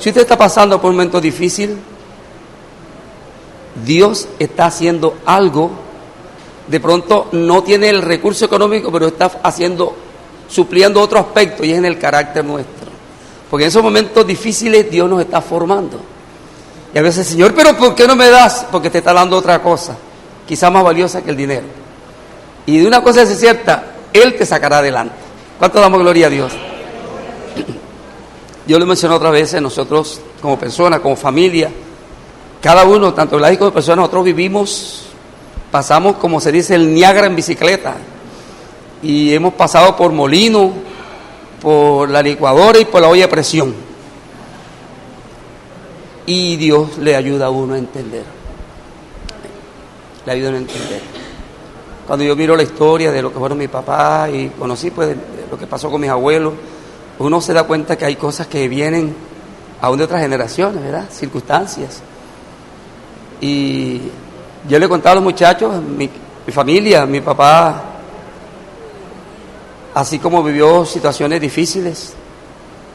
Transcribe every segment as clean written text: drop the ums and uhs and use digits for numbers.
Si usted está pasando por un momento difícil, Dios está haciendo algo. De pronto no tiene el recurso económico, pero está supliendo otro aspecto, y es en el carácter nuestro. Porque en esos momentos difíciles Dios nos está formando. Y a veces, Señor, pero ¿por qué no me das? Porque te está dando otra cosa, quizá más valiosa que el dinero. Y de una cosa es cierta, Él te sacará adelante. ¿Cuánto damos gloria a Dios? Yo lo mencioné otra vez, nosotros como personas, como familia, cada uno, tanto Gladys como personas, nosotros pasamos, como se dice, el Niágara en bicicleta. Y hemos pasado por molino, por la licuadora y por la olla de presión. Y Dios le ayuda a uno a entender. Le ayuda a uno a entender. Cuando yo miro la historia de lo que fueron mi papá y conocí pues de lo que pasó con mis abuelos, uno se da cuenta que hay cosas que vienen aún de otras generaciones, ¿verdad? Circunstancias. Y yo le contaba a los muchachos, mi familia, mi papá, así como vivió situaciones difíciles,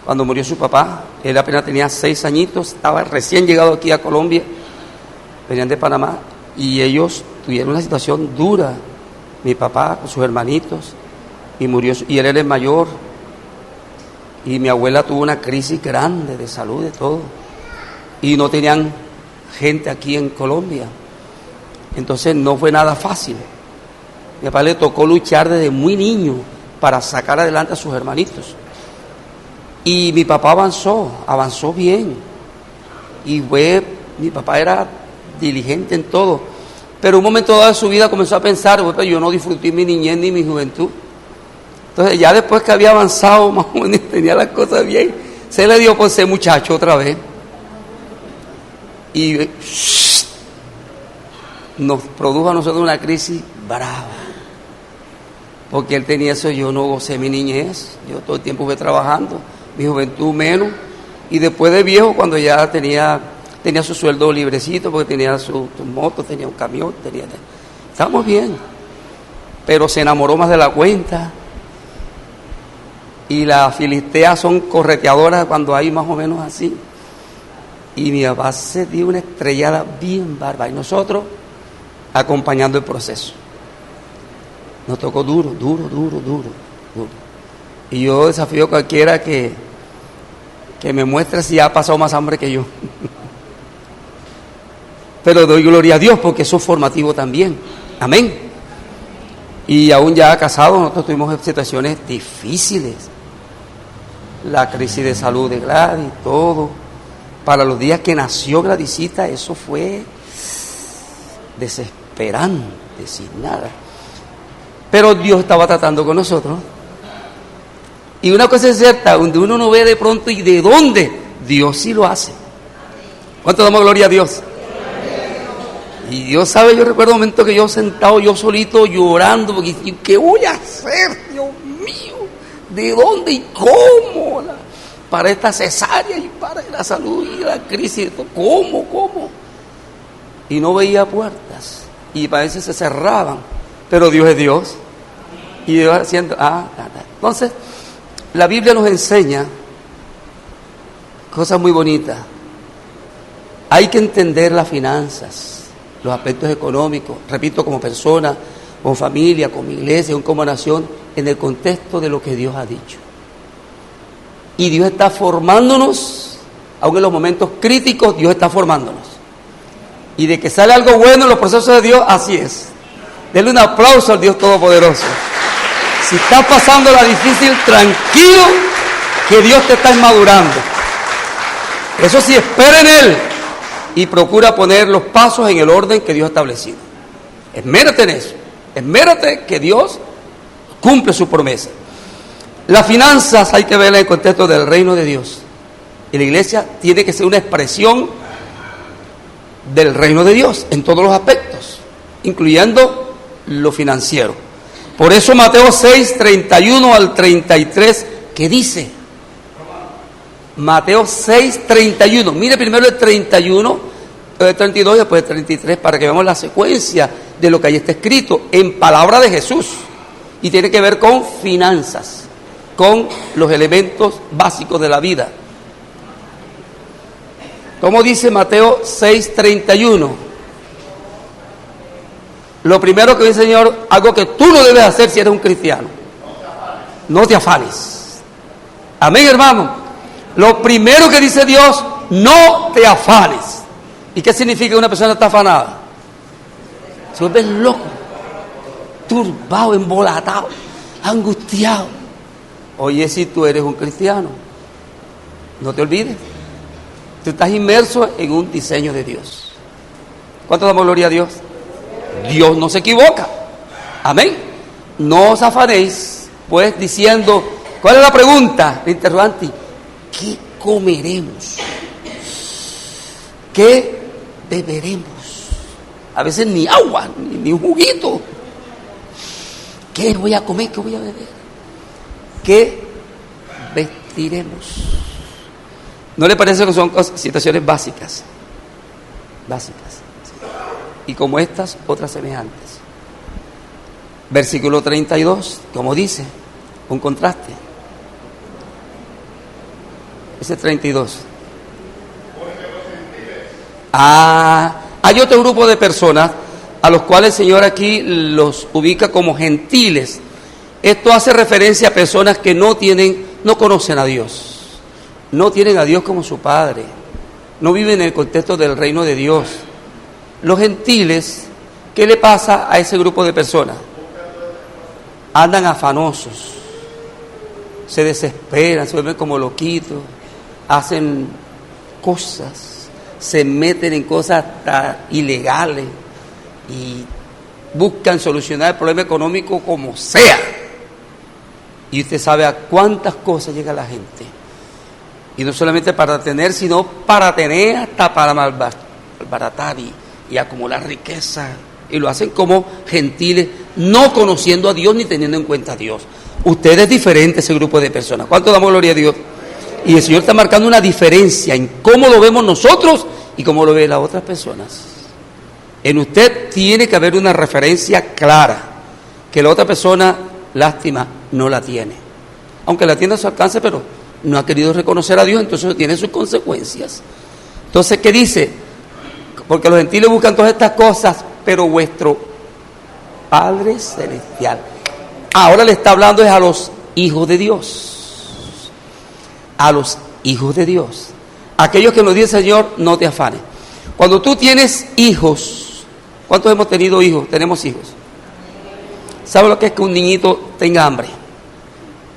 cuando murió su papá, él apenas tenía 6 añitos, estaba recién llegado aquí a Colombia, venían de Panamá, y ellos tuvieron una situación dura, mi papá con sus hermanitos, y murió, y él era el mayor, y mi abuela tuvo una crisis grande de salud, de todo, y no tenían gente aquí en Colombia, entonces no fue nada fácil. Mi papá le tocó luchar desde muy niño para sacar adelante a sus hermanitos. Y mi papá avanzó bien. Y mi papá era diligente en todo. Pero un momento dado de su vida comenzó a pensar, yo no disfruté mi niñez ni mi juventud. Entonces ya después que había avanzado, más o menos tenía las cosas bien, se le dio por ser muchacho otra vez. Y nos produjo a nosotros una crisis brava. Porque él tenía eso, yo no gocé mi niñez, yo todo el tiempo fui trabajando, mi juventud menos, y después de viejo, cuando ya tenía su sueldo librecito, porque tenía su moto, tenía un camión, estábamos bien, pero se enamoró más de la cuenta, y las filisteas son correteadoras cuando hay más o menos así, y mi papá se dio una estrellada bien bárbara, y nosotros acompañando el proceso. Nos tocó duro. Y yo desafío a cualquiera que me muestre si ha pasado más hambre que yo. Pero doy gloria a Dios porque eso es formativo también. Amén. Y aún ya casados, nosotros tuvimos situaciones difíciles. La crisis de salud de Gladys, todo. Para los días que nació Gladysita, eso fue desesperante, sin nada. Pero Dios estaba tratando con nosotros. Y una cosa es cierta, donde uno no ve de pronto y de dónde, Dios sí lo hace. ¿Cuánto damos gloria a Dios? Y Dios sabe, yo recuerdo un momento que yo sentado, yo solito llorando, porque ¿qué voy a hacer, Dios mío? ¿De dónde y cómo? Para esta cesárea y para la salud y la crisis, ¿cómo? Y no veía puertas, y parece que se cerraban. Pero Dios es Dios. Y Dios haciendo. Entonces, la Biblia nos enseña cosas muy bonitas. Hay que entender las finanzas, los aspectos económicos, repito, como persona, como familia, como iglesia, como nación, en el contexto de lo que Dios ha dicho. Y Dios está formándonos, aun en los momentos críticos, Dios está formándonos. Y de que sale algo bueno en los procesos de Dios, así es. Denle un aplauso al Dios Todopoderoso. Si estás pasando la difícil, tranquilo, que Dios te está madurando. Eso sí, espera en Él y procura poner los pasos en el orden que Dios ha establecido. Esmérate en eso. Esmérate que Dios cumple su promesa. Las finanzas hay que verlas en el contexto del reino de Dios. Y la iglesia tiene que ser una expresión del reino de Dios en todos los aspectos, incluyendo lo financiero. Por eso Mateo 6, 31 al 33, ¿qué dice? Mateo 6, 31. Mire primero el 31, el 32 y después el 33, para que veamos la secuencia de lo que ahí está escrito en palabra de Jesús. Y tiene que ver con finanzas, con los elementos básicos de la vida. Como dice Mateo 6:31. Lo primero que dice el Señor, algo que tú no debes hacer si eres un cristiano. No te afanes. Amén, hermano. Lo primero que dice Dios, no te afanes. ¿Y qué significa que una persona está afanada? Se vuelve loco, turbado, embolatado, angustiado. Oye, si tú eres un cristiano, no te olvides. Tú estás inmerso en un diseño de Dios. ¿Cuánto damos gloria a Dios? Dios no se equivoca. Amén. No os afanéis, pues, diciendo, ¿cuál es la pregunta? El interrogante, ¿qué comeremos? ¿Qué beberemos? A veces ni agua, ni un juguito. ¿Qué voy a comer? ¿Qué voy a beber? ¿Qué vestiremos? ¿No le parece que son situaciones básicas? Básicas. Y como estas, otras semejantes. Versículo 32, como dice, un contraste. Ese 32. Hay otro grupo de personas a los cuales el Señor aquí los ubica como gentiles. Esto hace referencia a personas que no conocen a Dios, no tienen a Dios como su Padre, no viven en el contexto del reino de Dios. Los gentiles, ¿qué le pasa a ese grupo de personas? Andan afanosos, se desesperan, se vuelven como loquitos, hacen cosas, se meten en cosas hasta ilegales y buscan solucionar el problema económico como sea. Y usted sabe a cuántas cosas llega la gente. Y no solamente para tener, sino para tener hasta para malbaratar y acumular riqueza. Y lo hacen como gentiles, no conociendo a Dios ni teniendo en cuenta a Dios. Usted es diferente, ese grupo de personas. ¿Cuánto damos gloria a Dios? Y el Señor está marcando una diferencia en cómo lo vemos nosotros y cómo lo ven las otras personas. En usted tiene que haber una referencia clara, que la otra persona, lástima, no la tiene. Aunque la tiene a su alcance, pero no ha querido reconocer a Dios, entonces tiene sus consecuencias. Entonces, ¿qué dice? Porque los gentiles buscan todas estas cosas, pero vuestro Padre Celestial. Ahora le está hablando es a los hijos de Dios. A los hijos de Dios. Aquellos que nos dice el Señor, no te afanes. Cuando tú tienes hijos, ¿cuántos hemos tenido hijos? Tenemos hijos. ¿Sabe lo que es que un niñito tenga hambre?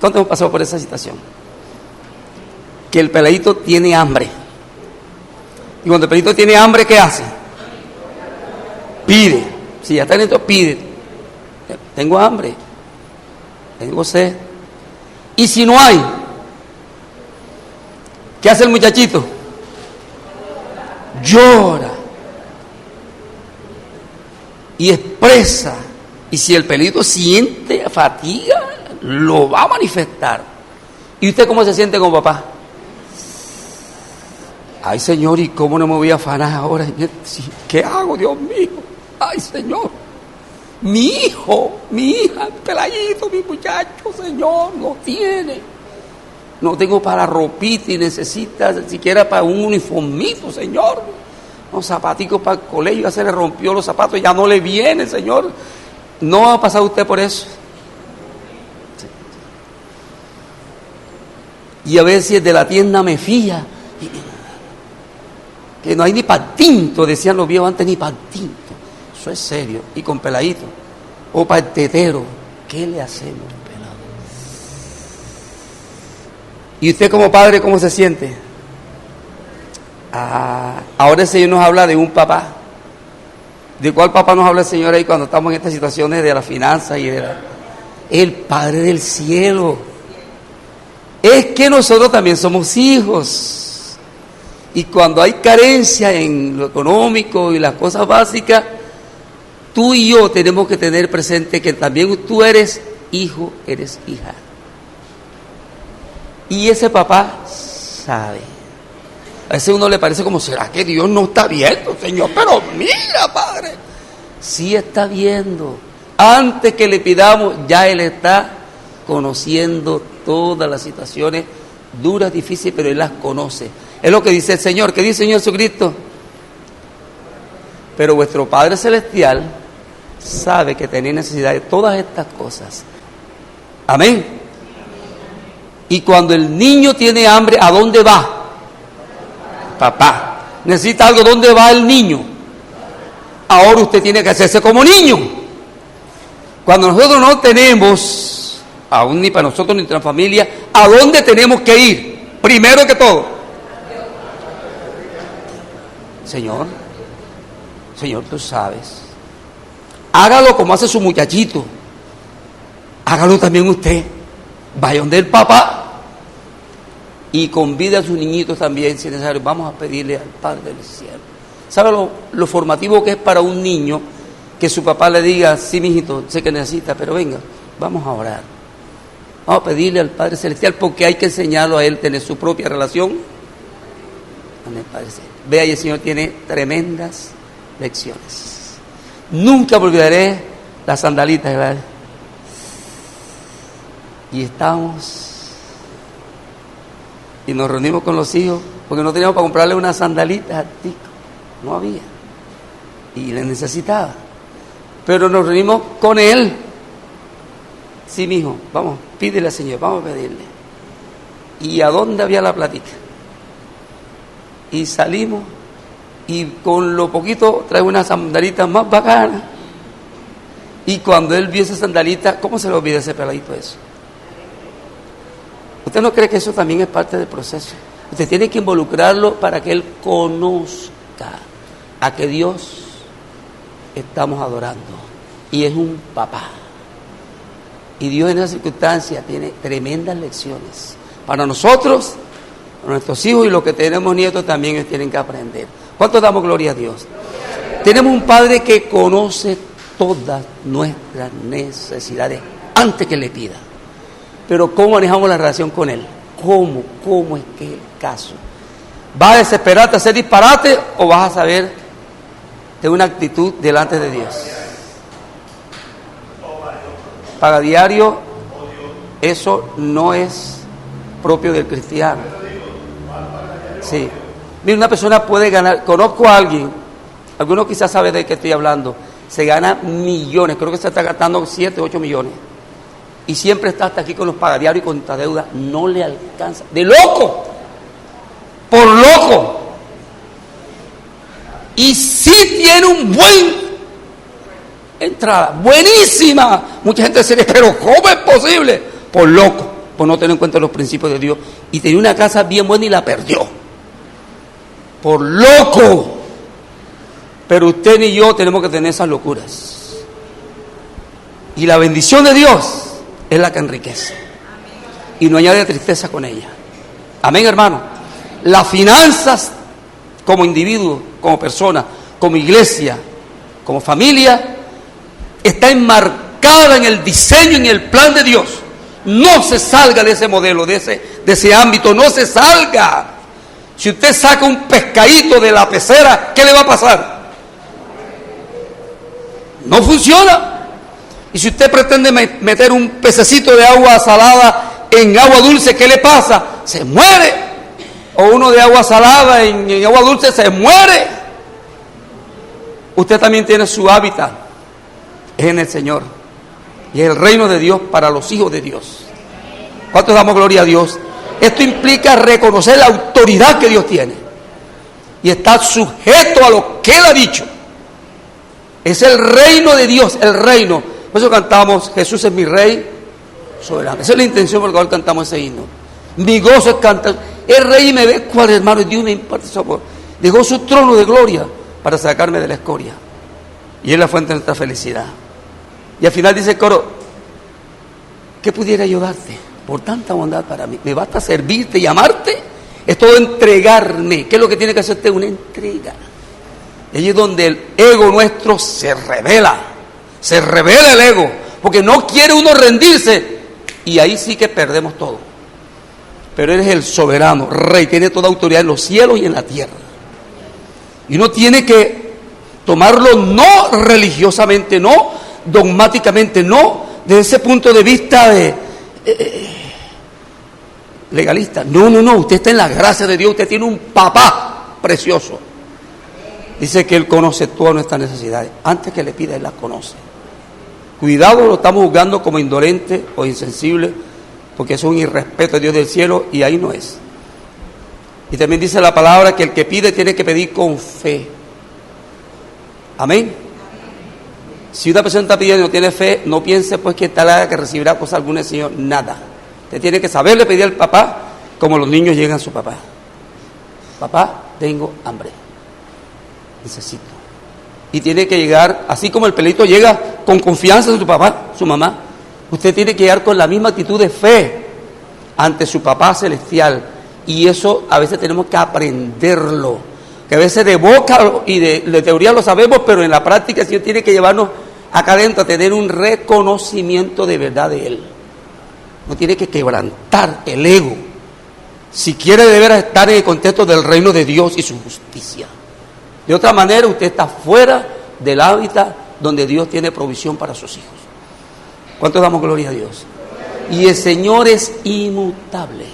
¿Cuántos hemos pasado por esa situación? Que el peladito tiene hambre. Y cuando el peladito tiene hambre, ¿qué hace? Pide. Si ya está lento, pide. Tengo hambre. Tengo sed. Y si no hay, ¿qué hace el muchachito? Llora. Y expresa. Y si el pelito siente fatiga, lo va a manifestar. ¿Y usted cómo se siente como papá? Ay, Señor, ¿y cómo no me voy a afanar ahora? ¿Qué hago, Dios mío? Ay, Señor, mi hijo, mi hija, el peladito, mi muchacho, Señor, no tiene. No tengo para ropita y necesita siquiera para un uniformito, Señor. Unos zapaticos para el colegio, ya se le rompió los zapatos, ya no le viene, Señor. ¿No ha pasado usted por eso? Y a veces de la tienda me fía. Que no hay ni para tinto, decían los viejos antes, ni para tinto. Eso es serio. Y con peladito. O para el tetero. ¿Qué le hacemos, pelado? ¿Y usted como padre cómo se siente? Ahora el Señor nos habla de un papá. ¿De cuál papá nos habla el Señor ahí cuando estamos en estas situaciones de la finanza y de el Padre del cielo? Es que nosotros también somos hijos. Y cuando hay carencia en lo económico y las cosas básicas, tú y yo tenemos que tener presente que también tú eres hijo, eres hija. Y ese papá sabe. A veces a uno le parece como, ¿será que Dios no está viendo, Señor? Pero mira, Padre. Sí está viendo. Antes que le pidamos, ya Él está conociendo todas las situaciones duras, difíciles, pero Él las conoce. Es lo que dice el Señor. ¿Qué dice el Señor Jesucristo? Pero vuestro Padre Celestial sabe que tenéis necesidad de todas estas cosas. Amén. Y cuando el niño tiene hambre, ¿a dónde va? Papá. Necesita algo, ¿dónde va el niño? Ahora usted tiene que hacerse como niño. Cuando nosotros no tenemos, aún ni para nosotros ni para la familia, ¿a dónde tenemos que ir? Primero que todo. Señor, tú sabes. Hágalo como hace su muchachito. Hágalo también usted. Vaya donde el papá y convide a sus niñitos también, si es necesario. Vamos a pedirle al Padre del cielo. ¿Sabe lo formativo que es para un niño que su papá le diga, sí, mijito, sé que necesita, pero venga, vamos a orar? Vamos a pedirle al Padre Celestial, porque hay que enseñarlo a él tener su propia relación con el Padre Celestial. Vea, y el Señor tiene tremendas lecciones. Nunca me olvidaré las sandalitas, ¿verdad? Y estamos y nos reunimos con los hijos porque no teníamos para comprarle unas sandalitas a Tico, no había, y le necesitaba, pero nos reunimos con él. Sí, mijo, vamos, pídele al Señor, vamos a pedirle. ¿Y a dónde había la plática? Y salimos y con lo poquito trae unas sandalitas más bacanas. Y cuando él vio esa sandalita, ¿cómo se le olvida ese peladito eso? ¿Usted no cree que eso también es parte del proceso? Usted tiene que involucrarlo para que él conozca a que Dios estamos adorando. Y es un papá. Y Dios en esa circunstancia tiene tremendas lecciones. Para nosotros, para nuestros hijos y los que tenemos nietos también ellos tienen que aprender. ¿Cuánto damos gloria a Dios? Tenemos un Padre que conoce todas nuestras necesidades antes que le pida. Pero ¿cómo manejamos la relación con Él? ¿Cómo es que es el caso? ¿Vas a desesperarte a hacer disparate o vas a saber de una actitud delante de Dios? Paga diario, eso no es propio del cristiano. Sí. Mira, una persona puede ganar, conozco a alguien, algunos quizás saben de qué estoy hablando, se gana millones, creo que se está gastando 7, 8 millones. Y siempre está hasta aquí con los pagadiarios y con esta deuda, no le alcanza. ¡De loco! ¡Por loco! Y sí tiene un buen entrada, buenísima. Mucha gente se dice, pero ¿cómo es posible? Por loco, por no tener en cuenta los principios de Dios. Y tenía una casa bien buena y la perdió. Por loco. Pero usted ni yo tenemos que tener esas locuras. Y la bendición de Dios es la que enriquece. Y no añade tristeza con ella. Amén, hermano. Las finanzas como individuo, como persona, como iglesia, como familia, está enmarcada en el diseño, en el plan de Dios. No se salga de ese modelo, de ese ámbito, no se salga. Si usted saca un pescadito de la pecera, ¿qué le va a pasar? No funciona. Y si usted pretende meter un pececito de agua salada en agua dulce, ¿qué le pasa? Se muere. O uno de agua salada en agua dulce, se muere. Usted también tiene su hábitat, es en el Señor. Y es el reino de Dios para los hijos de Dios. ¿Cuántos damos gloria a Dios? Esto implica reconocer la autoridad que Dios tiene. Y estar sujeto a lo que Él ha dicho. Es el reino de Dios, el reino. Por eso cantamos, Jesús es mi rey soberano. Esa es la intención por la cual cantamos ese himno. Mi gozo es cantar. El rey me ve cuál, hermano, y Dios me imparte su amor. Dejó su trono de gloria para sacarme de la escoria. Y es la fuente de nuestra felicidad. Y al final dice el coro, ¿qué pudiera ayudarte? Por tanta bondad para mí. ¿Me basta servirte y amarte? Es todo entregarme. ¿Qué es lo que tiene que hacer usted? Una entrega. Y allí es donde el ego nuestro se revela. Se revela el ego. Porque no quiere uno rendirse. Y ahí sí que perdemos todo. Pero Él es el soberano, rey. Tiene toda autoridad en los cielos y en la tierra. Y uno tiene que tomarlo no religiosamente, no dogmáticamente, no desde ese punto de vista de legalista. No, usted está en la gracia de Dios, usted tiene un papá precioso. Dice que Él conoce todas nuestras necesidades. Antes que le pida, Él las conoce. Cuidado, lo estamos juzgando como indolente o insensible, porque es un irrespeto a Dios del cielo, y ahí no es. Y también dice la palabra que el que pide tiene que pedir con fe. Amén. Si una persona está pidiendo y no tiene fe, no piense pues que tal haga que recibirá cosa alguna del Señor. Nada. Usted tiene que saberle pedir al papá como los niños llegan a su papá. Papá, tengo hambre. Necesito. Y tiene que llegar, así como el pelito llega con confianza en su papá, su mamá, usted tiene que llegar con la misma actitud de fe ante su papá celestial. Y eso a veces tenemos que aprenderlo. Que a veces de boca y de teoría lo sabemos, pero en la práctica el Señor tiene que llevarnos acá adentro a tener un reconocimiento de verdad de Él. No tiene que quebrantar el ego si quiere de veras estar en el contexto del reino de Dios y su justicia. De otra manera usted está fuera del hábitat donde Dios tiene provisión para sus hijos. ¿Cuántos damos gloria a Dios? Y el Señor es inmutable.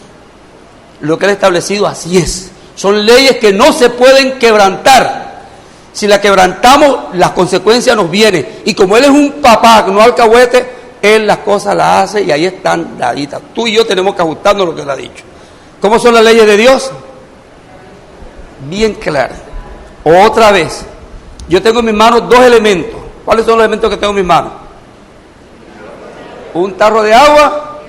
Lo que Él ha establecido así es. Son leyes que no se pueden quebrantar. Si las quebrantamos, las consecuencias nos vienen. Y como Él es un papá, no alcahuete, Él las cosas las hace y ahí están daditas. Tú y yo tenemos que ajustarnos lo que Él ha dicho. ¿Cómo son las leyes de Dios? Bien claras. Otra vez, yo tengo en mis manos dos elementos. ¿Cuáles son los elementos que tengo en mis manos? Un tarro de agua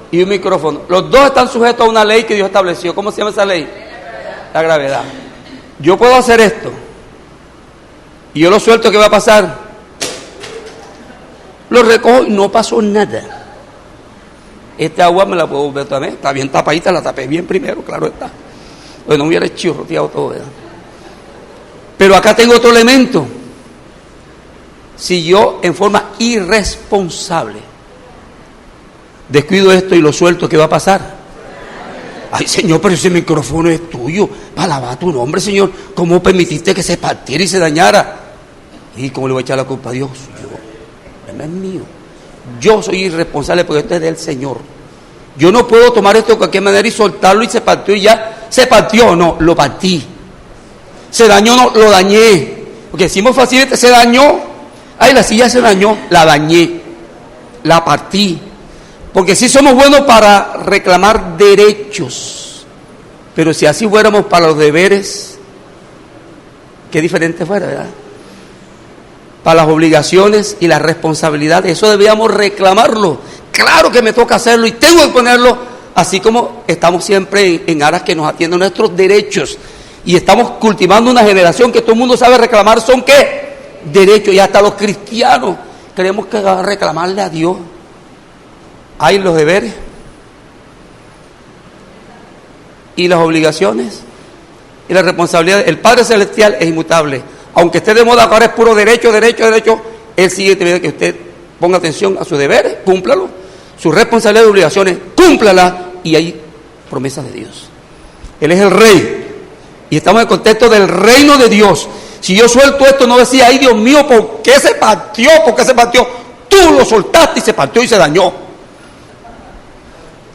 y un micrófono. Los dos están sujetos a una ley que Dios estableció. ¿Cómo se llama esa ley? La gravedad. Yo puedo hacer esto y yo lo suelto, ¿qué va a pasar? Lo recojo y no pasó nada. Esta agua me la puedo volver también. Está bien tapadita, la tapé bien primero, claro está. Pues no hubiera chirroteado todo, ¿verdad? Pero acá tengo otro elemento. Si yo en forma irresponsable descuido esto y lo suelto, ¿qué va a pasar? Ay, Señor, pero ese micrófono es tuyo, para alabar tu nombre, Señor. ¿Cómo permitiste que se partiera y se dañara? ¿Y cómo le voy a echar la culpa a Dios? No es mío. Yo soy irresponsable porque esto es del Señor. Yo no puedo tomar esto de cualquier manera y soltarlo y se partió y ya. ¿Se partió? No, lo partí. ¿Se dañó? No, lo dañé. Porque decimos fácilmente, se dañó. Ay, la silla se dañó, la dañé. La partí. Porque sí somos buenos para reclamar derechos, pero si así fuéramos para los deberes, qué diferente fuera, ¿verdad? Para las obligaciones y las responsabilidades, eso debíamos reclamarlo. Claro que me toca hacerlo y tengo que ponerlo, así como estamos siempre en aras que nos atienden nuestros derechos y estamos cultivando una generación que todo el mundo sabe reclamar, ¿son qué? Derechos, y hasta los cristianos creemos que reclamarle a Dios. Hay los deberes y las obligaciones y las responsabilidades. El Padre Celestial es inmutable. Aunque esté de moda, ahora es puro derecho, Él sigue teniendo que usted ponga atención a sus deberes, cúmplalo. Sus responsabilidades y obligaciones, cúmplalas. Y hay promesas de Dios. Él es el Rey. Y estamos en el contexto del reino de Dios. Si yo suelto esto, no decía, ay Dios mío, ¿por qué se partió? ¿Por qué se partió? Tú lo soltaste y se partió y se dañó.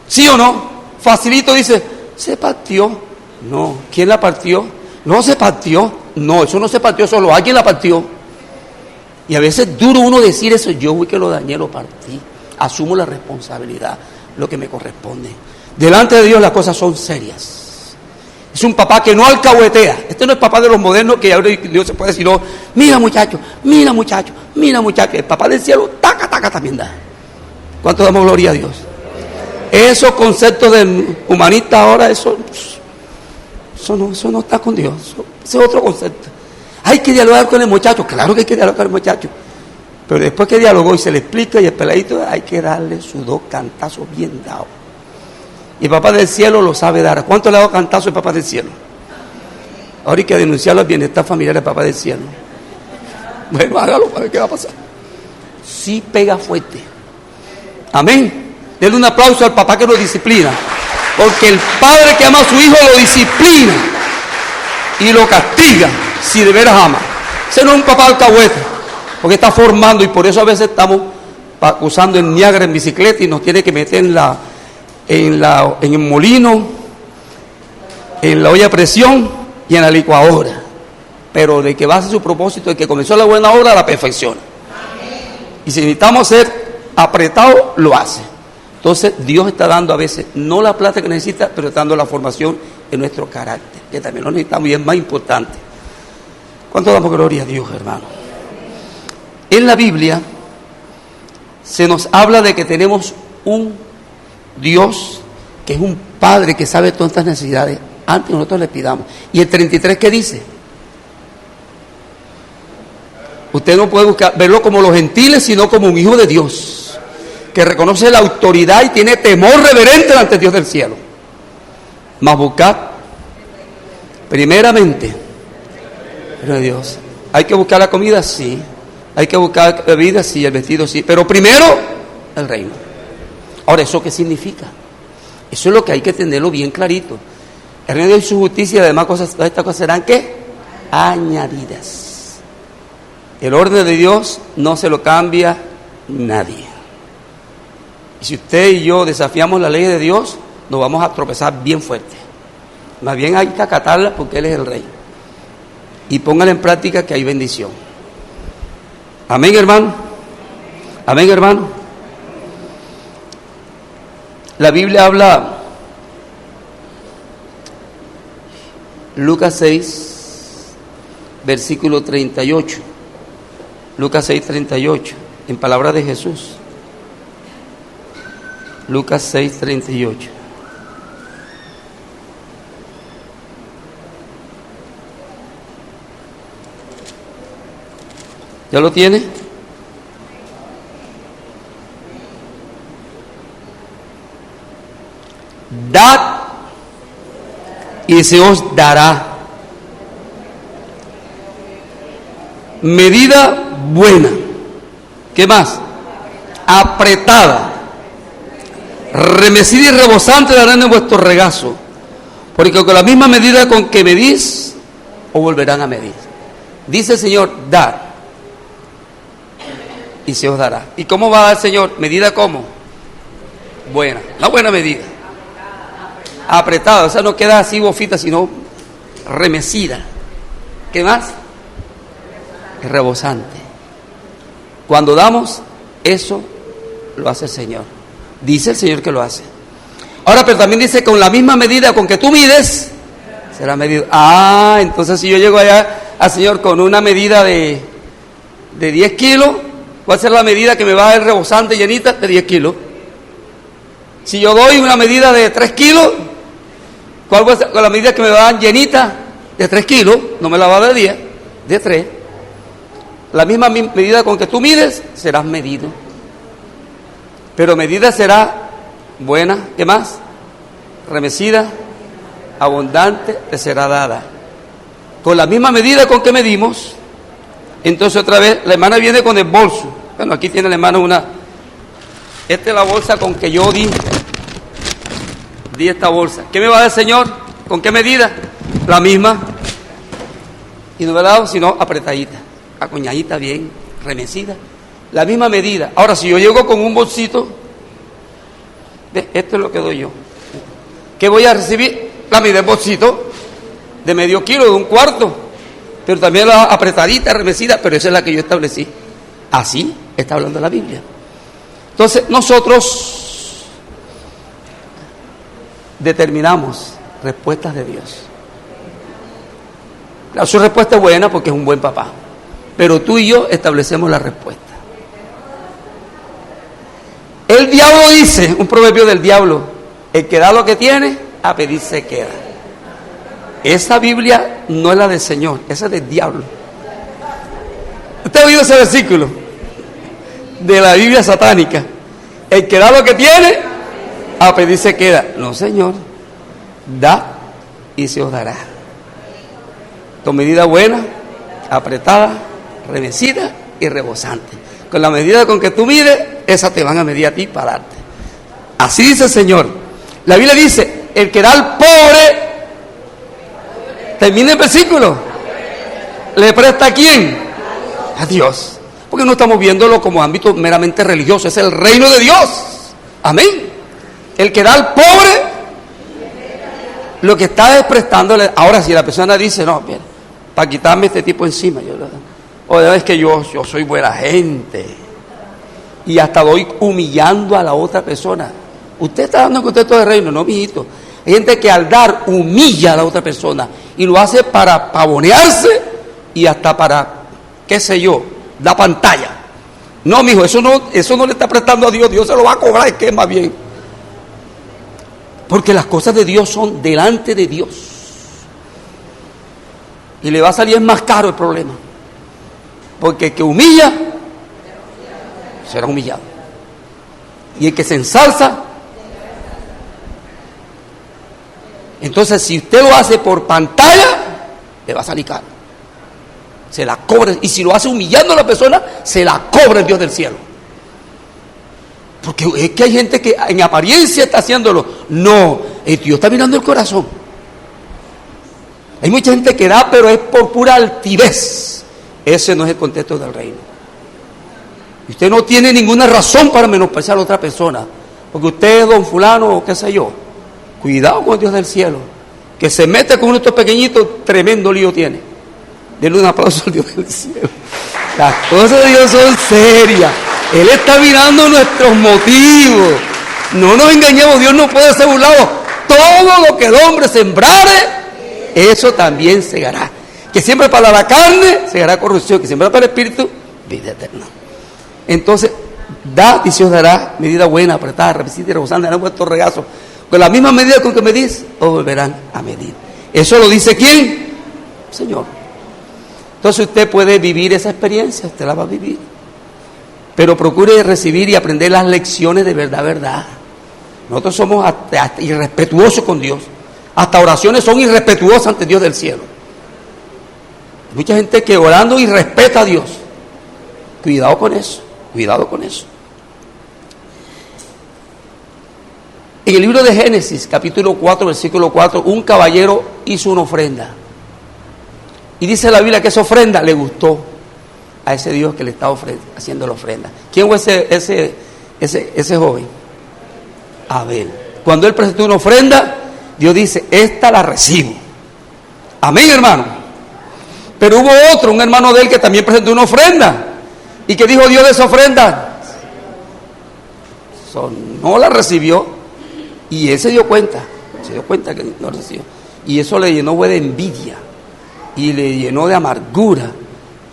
¿Sí o no? Facilito dice, se partió. No, ¿quién la partió? No se partió. No, eso no se partió solo, alguien la partió. Y a veces es duro uno decir eso, yo fui que lo dañé, lo partí. Asumo la responsabilidad, lo que me corresponde. Delante de Dios las cosas son serias. Es un papá que no alcahuetea. Este no es papá de los modernos que ahora Dios se puede decir, no, mira muchacho. El papá del cielo, taca, también da. ¿Cuánto damos gloria a Dios? Esos conceptos de humanistas ahora, eso no está con Dios. Ese es otro concepto. Hay que dialogar con el muchacho. Claro que hay que dialogar con el muchacho. Pero después que dialogó y se le explica y el peladito, hay que darle sus dos cantazos bien dados. Y el papá del cielo lo sabe dar. ¿Cuánto le ha dado cantazo el papá del cielo? Ahora hay que denunciarlo al bienestar familiar del papá del cielo. Bueno, hágalo para ver qué va a pasar. Sí pega fuerte. Amén. Denle un aplauso al papá que lo disciplina. Porque el padre que ama a su hijo lo disciplina y lo castiga si de veras ama. Ese no es un papá alcahuete, porque está formando, y por eso a veces estamos usando el Niágara en bicicleta y nos tiene que meter en el molino, en la olla de presión y en la licuadora. Pero de que va a hacer su propósito, de que comenzó la buena obra, la perfecciona. Y si necesitamos ser apretados, lo hace. Entonces Dios está dando a veces, no la plata que necesita, pero está dando la formación en nuestro carácter, que también lo necesitamos y es más importante. ¿Cuánto damos gloria a Dios, hermano? En la Biblia se nos habla de que tenemos un Dios que es un Padre que sabe todas estas necesidades antes que nosotros le pidamos. Y el 33, ¿qué dice? Usted no puede verlo como los gentiles, sino como un hijo de Dios, que reconoce la autoridad y tiene temor reverente ante Dios del cielo. Mas buscad primeramente el reino de Dios. Hay que buscar la comida, sí. Hay que buscar bebida, sí. El vestido, sí. Pero primero el reino. Ahora, ¿eso qué significa? Eso es lo que hay que tenerlo bien clarito. El reino de Dios y su justicia, y además estas cosas serán, ¿qué? Añadidas. El orden de Dios no se lo cambia nadie. Y si usted y yo desafiamos la ley de Dios, nos vamos a tropezar bien fuerte. Más bien hay que acatarla porque Él es el Rey. Y póngala en práctica que hay bendición. Amén, hermano. Amén, hermano. La Biblia habla, Lucas 6, versículo 38. Lucas 6, 38, en palabras de Jesús. Lucas 6, 38. ¿Ya lo tiene? Dad y se os dará. Medida buena. ¿Qué más? Apretada, remecida y rebosante darán en vuestro regazo, porque con la misma medida con que medís, os volverán a medir. Dice el Señor, dar, y se os dará. ¿Y cómo va a dar el Señor? ¿Medida cómo? Buena, una buena medida. Apretada, o sea, no queda así bofita, sino remecida. ¿Qué más? Rebosante. Cuando damos, eso lo hace el Señor. Dice el Señor que lo hace. Ahora, pero también dice, con la misma medida con que tú mides, será medido. Ah, entonces si yo llego allá al Señor con una medida de 10 kilos, va a ser la medida que me va a dar rebosante, llenita, de 10 kilos. Si yo doy una medida de 3 kilos, ¿cuál va a ser con la medida que me va a dar llenita de 3 kilos? No me la va a dar de 10, de 3. La misma medida con que tú mides, serás medido. Pero medida será buena, ¿qué más? Remecida, abundante, te será dada. Con la misma medida con que medimos, entonces otra vez, la hermana viene con el bolso. Bueno, aquí tiene la hermana una. Esta es la bolsa con que yo di esta bolsa. ¿Qué me va a dar el Señor? ¿Con qué medida? La misma. Y no me la ha dado, sino apretadita, acuñadita bien, remecida. La misma medida. Ahora, si yo llego con un bolsito, esto es lo que doy yo. ¿Qué voy a recibir? La medida del bolsito de medio kilo, de un cuarto. Pero también la apretadita, remecida, pero esa es la que yo establecí. Así está hablando la Biblia. Entonces, nosotros determinamos respuestas de Dios. Claro, su respuesta es buena porque es un buen papá. Pero tú y yo establecemos la respuesta. El diablo dice, un proverbio del diablo, el que da lo que tiene, a pedir se queda. Esa Biblia no es la del Señor, esa es del diablo. ¿Usted ha oído ese versículo? De la Biblia satánica. El que da lo que tiene, a pedir se queda. No, Señor, da y se os dará. Con medida buena, apretada, remecida y rebosante. Con la medida con que tú mides, esa te van a medir a ti para darte. Así dice el Señor. La Biblia dice, el que da al pobre, termina el versículo, ¿le presta a quién? A Dios. Porque no estamos viéndolo como ámbito meramente religioso, es el reino de Dios. Amén. El que da al pobre, lo que está es prestándole. Ahora, si la persona dice, no, mira, para quitarme este tipo encima, o es que yo soy buena gente, y hasta doy humillando a la otra persona. Usted está dando en contexto del reino, no, mijito. Hay gente que al dar humilla a la otra persona y lo hace para pavonearse y hasta para, qué sé yo, la pantalla. No, mijo, eso no le está prestando a Dios. Dios se lo va a cobrar, es que es más bien. Porque las cosas de Dios son delante de Dios. Y le va a salir más caro el problema. Porque el que humilla será humillado. Y el que se ensalza. Entonces, si usted lo hace por pantalla, le va a salir caro. Se la cobra. Y si lo hace humillando a la persona, se la cobra el Dios del cielo. Porque es que hay gente que en apariencia está haciéndolo. No, el Dios está mirando el corazón. Hay mucha gente que da, pero es por pura altivez. Ese no es el contexto del reino. Y usted no tiene ninguna razón para menospreciar a otra persona. Porque usted es don fulano o qué sé yo. Cuidado con el Dios del cielo. Que se mete con estos pequeñitos, tremendo lío tiene. Denle un aplauso al Dios del cielo. Las cosas de Dios son serias. Él está mirando nuestros motivos. No nos engañemos, Dios no puede ser burlado. Todo lo que el hombre sembrare, eso también segará. Que siempre para la carne segará corrupción, que siempre para el espíritu, vida eterna. Entonces, da y se os dará medida buena, apretada, revisita y rebosante, darán vuestros regazos. Con la misma medida con que medís, os volverán a medir. ¿Eso lo dice quién? Señor. Entonces usted puede vivir esa experiencia, usted la va a vivir. Pero procure recibir y aprender las lecciones de verdad. Nosotros somos hasta irrespetuosos con Dios. Hasta oraciones son irrespetuosas ante Dios del cielo. Hay mucha gente que orando irrespeta a Dios. Cuidado con eso, cuidado con eso. En el libro de Génesis, capítulo 4, versículo 4, un caballero hizo una ofrenda. Y dice la Biblia que esa ofrenda le gustó a ese Dios que le estaba haciendo la ofrenda. ¿Quién fue ese joven? Abel. Cuando él presentó una ofrenda, Dios dice, esta la recibo. Amén, hermano. Pero hubo otro, un hermano de él que también presentó una ofrenda. ¿Y qué dijo Dios de esa ofrenda? No la recibió. Y él se dio cuenta que no la recibió. Y eso le llenó de envidia. Y le llenó de amargura.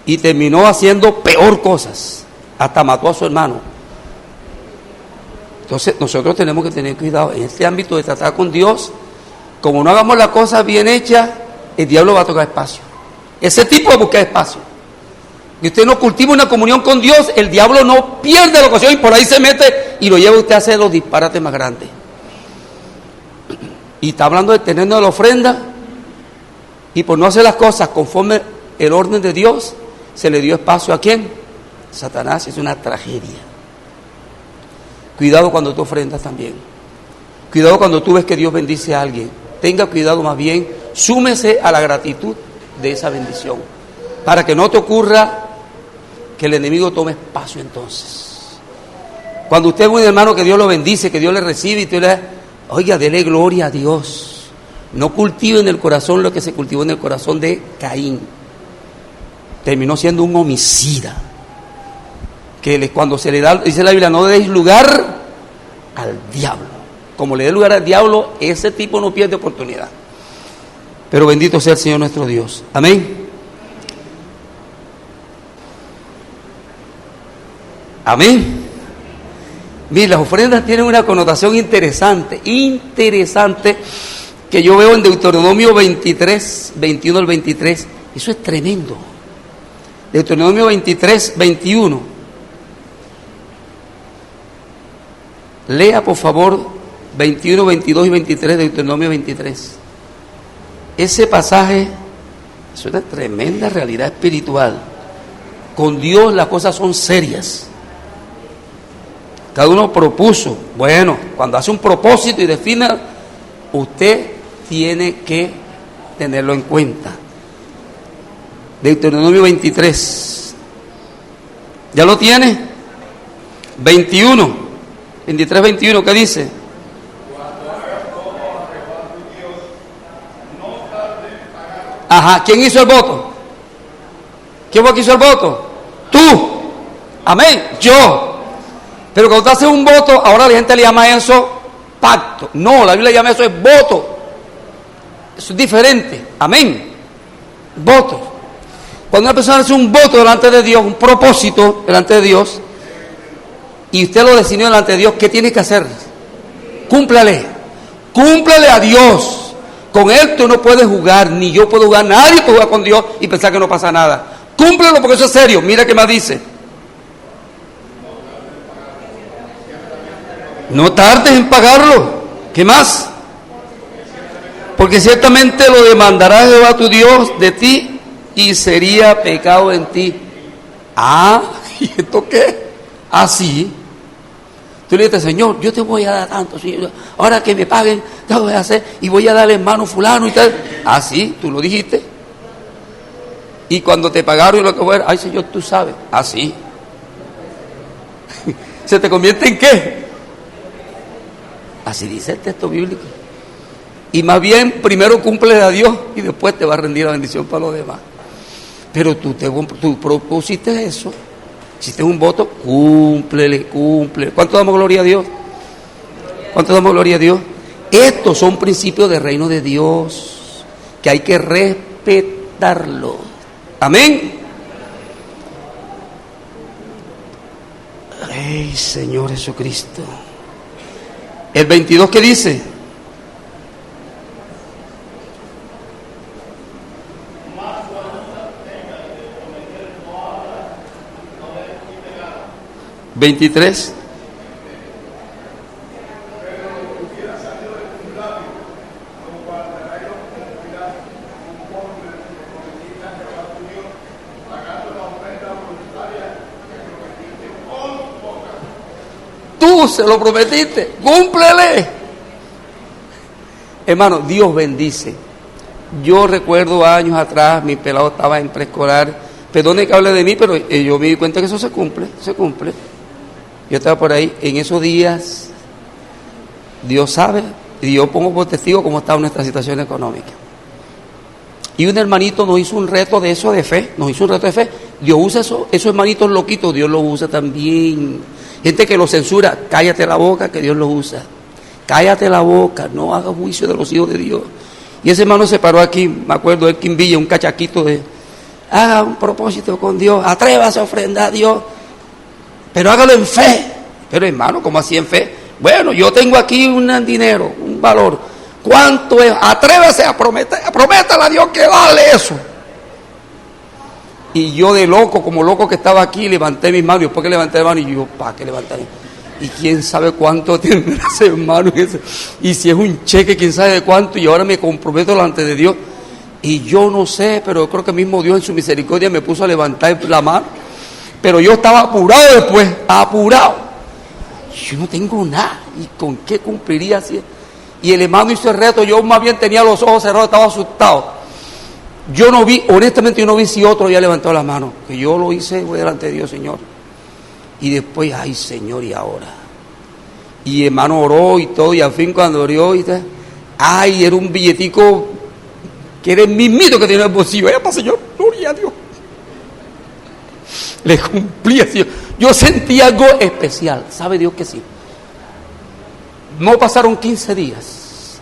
Y terminó haciendo peor cosas. Hasta mató a su hermano. Entonces nosotros tenemos que tener cuidado en este ámbito de tratar con Dios. Como no hagamos las cosas bien hechas, el diablo va a tocar espacio. Ese tipo de buscar espacio. Y usted no cultiva una comunión con Dios, el diablo no pierde la ocasión y por ahí se mete y lo lleva usted a hacer los disparates más grandes. Y está hablando de tener la ofrenda y por no hacer las cosas conforme el orden de Dios, se le dio espacio ¿a quién? Satanás. Es una tragedia. Cuidado cuando tú ofrendas también. Cuidado cuando tú ves que Dios bendice a alguien. Tenga cuidado más bien, súmese a la gratitud de esa bendición. Para que no te ocurra que el enemigo tome espacio entonces. Cuando usted ve un hermano que Dios lo bendice, que Dios le recibe y tú le oiga, dele gloria a Dios. No cultive en el corazón lo que se cultivó en el corazón de Caín. Terminó siendo un homicida. Que cuando se le da, dice la Biblia, no deis lugar al diablo. Como le dé lugar al diablo, ese tipo no pierde oportunidad. Pero bendito sea el Señor nuestro Dios. Amén. Amén. Mira, las ofrendas tienen una connotación interesante, que yo veo en Deuteronomio 23, 21 al 23. Eso es tremendo. Deuteronomio 23, 21. Lea por favor 21, 22 y 23 de Deuteronomio 23. Ese pasaje es una tremenda realidad espiritual. Con Dios las cosas son serias. Cada uno propuso. Bueno, cuando hace un propósito y defina, usted tiene que tenerlo en cuenta. Deuteronomio 23. ¿Ya lo tiene? 21. 23, 21, ¿qué dice? Ajá, ¿quién hizo el voto? ¿Quién fue que hizo el voto? Tú. Amén, yo. Pero cuando tú haces un voto, ahora la gente le llama eso pacto. No, la Biblia llama eso es voto. Eso es diferente. Amén. Voto. Cuando una persona hace un voto delante de Dios, un propósito delante de Dios, y usted lo decidió delante de Dios, ¿qué tiene que hacer? Cúmplale. Cúmplale a Dios. Con Él tú no puedes jugar, ni yo puedo jugar, nadie puede jugar con Dios y pensar que no pasa nada. Cúmplelo porque eso es serio. Mira qué más dice. No tardes en pagarlo. ¿Qué más? Porque ciertamente lo demandará Jehová tu Dios de ti y sería pecado en ti. Ah, ¿y esto qué? Así. Tú le dices, Señor, yo te voy a dar tanto, Señor. Ahora que me paguen, te voy a hacer y voy a darle hermano fulano y tal. Así, tú lo dijiste. Y cuando te pagaron y lo que fue, ay Señor, tú sabes. Así. ¿Se te convierte en qué? Así dice el texto bíblico. Y más bien, primero cumple a Dios y después te va a rendir la bendición para los demás. Pero tú propusiste eso. Hiciste un voto, cúmplele. ¿Cuánto damos gloria a Dios? ¿Cuánto damos gloria a Dios? Estos son principios del reino de Dios que hay que respetarlos. Amén. Ay, Señor Jesucristo. El 22, ¿qué dice? ¿23? Tú se lo prometiste, cúmplele. Hermano, Dios bendice. Yo recuerdo años atrás, mi pelado estaba en preescolar. Perdone que hable de mí, pero yo me di cuenta que eso se cumple. Yo estaba por ahí, en esos días, Dios sabe, y yo pongo por testigo cómo estaba nuestra situación económica. Y un hermanito nos hizo un reto de eso de fe, Dios usa eso, esos hermanitos loquitos, Dios los usa también. Gente que lo censura, cállate la boca que Dios lo usa. Cállate la boca, no hagas juicio de los hijos de Dios. Y ese hermano se paró aquí, me acuerdo, él en Villa, un cachaquito de, haga un propósito con Dios, atrévase a ofrendar a Dios, pero hágalo en fe. Pero hermano, ¿cómo así en fe? Bueno, yo tengo aquí un dinero, un valor. ¿Cuánto es? Atrévase a prométale a Dios que vale eso. Y yo de loco, como loco que estaba aquí, levanté mis manos. Y después que levanté las manos, y yo, ¿para qué levantaré? Y quién sabe cuánto tendrá ese hermano. Y si es un cheque, quién sabe de cuánto. Y ahora me comprometo delante de Dios. Y yo no sé, pero yo creo que mismo Dios en su misericordia me puso a levantar la mano. Pero yo estaba apurado después, apurado. Yo no tengo nada. ¿Y con qué cumpliría así? Y el hermano hizo el reto. Yo más bien tenía los ojos cerrados, estaba asustado. Yo no vi, honestamente yo no vi si otro había levantado la mano. Que yo lo hice, voy delante de Dios, Señor. Y después, ay Señor, ¿y ahora? Y hermano oró y todo, y al fin cuando oró, y tal, ay, era un billetico que era el mismito que tenía en el bolsillo. Para Señor, gloria a Dios. Le cumplí así. Yo sentí algo especial, sabe Dios que sí. No pasaron 15 días.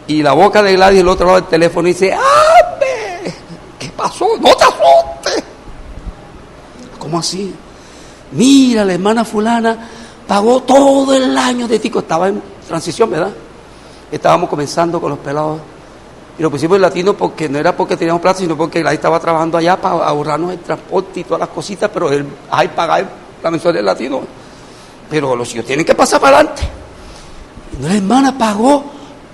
Y la boca de Gladys del otro lado del teléfono dice, ¡Ave! ¿Qué pasó? ¡No te asustes! ¿Cómo así? Mira, la hermana fulana pagó todo el año de tico. Estaba en transición, ¿verdad? Estábamos comenzando con los pelados. Y lo pusimos en latino porque no era porque teníamos plata, sino porque Gladys estaba trabajando allá para ahorrarnos el transporte y todas las cositas, pero él, hay pagar la mensualidad del latino. Pero los hijos tienen que pasar para adelante. Y la hermana pagó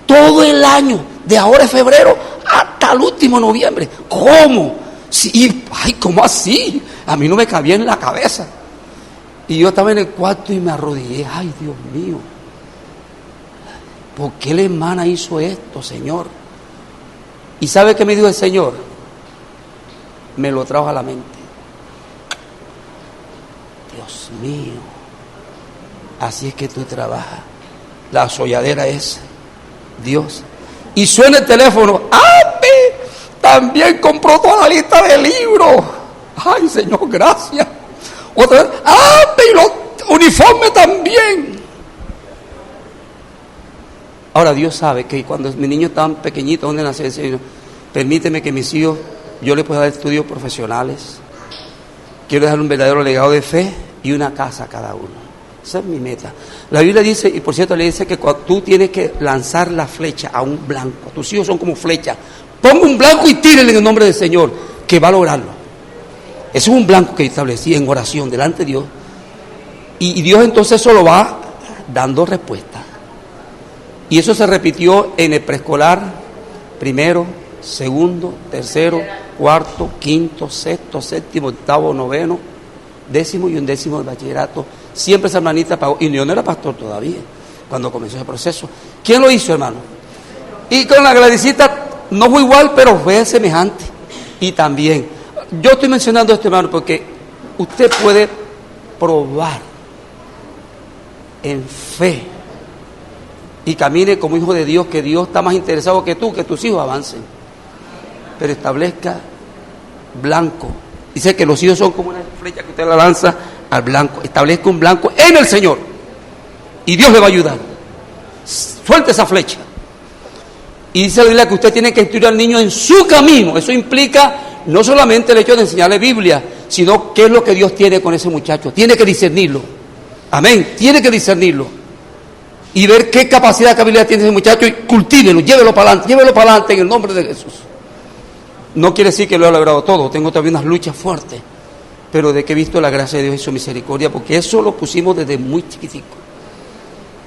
todo el año, de ahora en febrero hasta el último noviembre. ¿Cómo? Sí, ay, ¿cómo así? A mí no me cabía en la cabeza. Y yo estaba en el cuarto y me arrodillé. Ay, Dios mío. ¿Por qué la hermana hizo esto, Señor? ¿Y sabe qué me dijo el Señor? Me lo trajo a la mente. Dios mío. Así es que tú trabajas. La solladera es Dios. Y suena el teléfono. ¡Api! también compró toda la lista de libros. Ay, Señor, gracias. Otra vez, y los uniformes también. Ahora Dios sabe que cuando mis niños estaban pequeñitos, donde nació el Señor, permíteme que mis hijos, yo les pueda dar estudios profesionales. Quiero dejar un verdadero legado de fe y una casa a cada uno. Esa es mi meta. La Biblia dice, y por cierto le dice que cuando tú tienes que lanzar la flecha a un blanco, tus hijos son como flechas, ponga un blanco y tírenle en el nombre del Señor, que va a lograrlo. Ese es un blanco que establecí en oración delante de Dios, y Dios entonces eso lo va dando respuesta. Y eso se repitió en el preescolar, primero, segundo, tercero, cuarto, quinto, sexto, séptimo, octavo, noveno, décimo y undécimo del bachillerato. Siempre esa hermanita pagó, y yo no era pastor todavía cuando comenzó ese proceso. ¿Quién lo hizo, hermano? Y con la Gladysita no fue igual, pero fue semejante. Y también, yo estoy mencionando esto, hermano, porque usted puede probar en fe y camine como hijo de Dios, que Dios está más interesado que tú, que tus hijos avancen. Pero establezca blanco. Dice que los hijos son como una flecha que usted la lanza al blanco. Establezca un blanco en el Señor y Dios le va a ayudar. Suelte esa flecha. Y dice la Biblia que usted tiene que instruir al niño en su camino. Eso implica no solamente el hecho de enseñarle Biblia, sino qué es lo que Dios tiene con ese muchacho. Tiene que discernirlo. Amén. Tiene que discernirlo. Y ver qué capacidad, qué habilidad tiene ese muchacho y cultívelo, llévelo para adelante en el nombre de Jesús. No quiere decir que lo he logrado todo, tengo también unas luchas fuertes, pero de que he visto la gracia de Dios y su misericordia, porque eso lo pusimos desde muy chiquitico.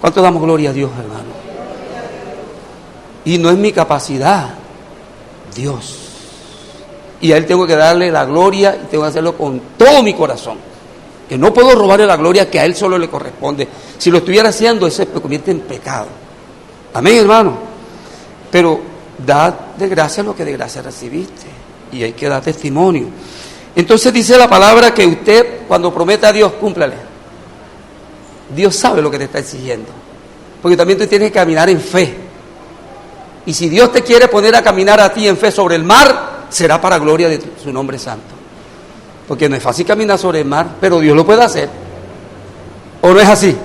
¿Cuánto damos gloria a Dios, hermano? Y no es mi capacidad, Dios. Y a Él tengo que darle la gloria y tengo que hacerlo con todo mi corazón. Que no puedo robarle la gloria que a Él solo le corresponde. Si lo estuviera haciendo, eso se convierte en pecado. Amén, hermano. Pero da de gracia lo que de gracia recibiste. Y hay que dar testimonio. Entonces dice la palabra que usted, cuando prometa a Dios, cúmplale. Dios sabe lo que te está exigiendo. Porque también tú tienes que caminar en fe. Y si Dios te quiere poner a caminar a ti en fe sobre el mar, será para gloria de su nombre santo. Porque no es fácil caminar sobre el mar, pero Dios lo puede hacer. ¿O no es así?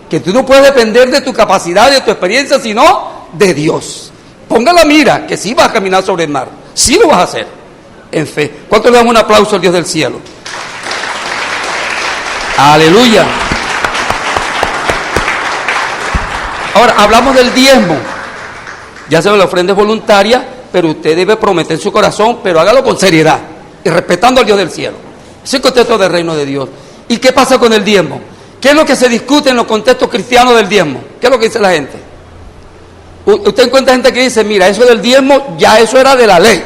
Que tú no puedes depender de tu capacidad, de tu experiencia, sino de Dios. Ponga la mira, que sí vas a caminar sobre el mar. Sí lo vas a hacer, en fe. ¿Cuánto le damos un aplauso al Dios del cielo? Aleluya. Ahora, hablamos del diezmo. Ya saben, la ofrenda es voluntaria, pero usted debe prometer en su corazón, pero hágalo con seriedad y respetando al Dios del cielo. Ese es el contexto del reino de Dios. ¿Y qué pasa con el diezmo? ¿Qué es lo que se discute en los contextos cristianos del diezmo? ¿Qué es lo que dice la gente? Usted encuentra gente que dice, mira, eso del diezmo, ya eso era de la ley.